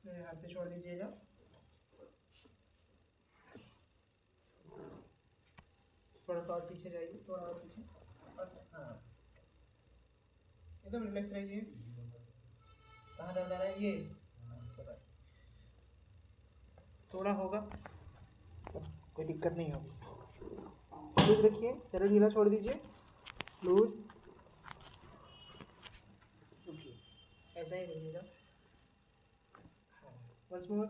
मेरे हाथ पे छोड़ दीजिएगा। थोड़ा सा और पीछे जाइए, थोड़ा और पीछे। हाँ, एकदम रिलैक्स रहिए। कहाँ दर्द आ रहा है? ये थोड़ा होगा, कोई दिक्कत नहीं होगी। लूज रखिए, ज़रा ढीला छोड़ दीजिए। लूज, रुकिए, ऐसा ही रहिएगा। हाँ, वंस मोर।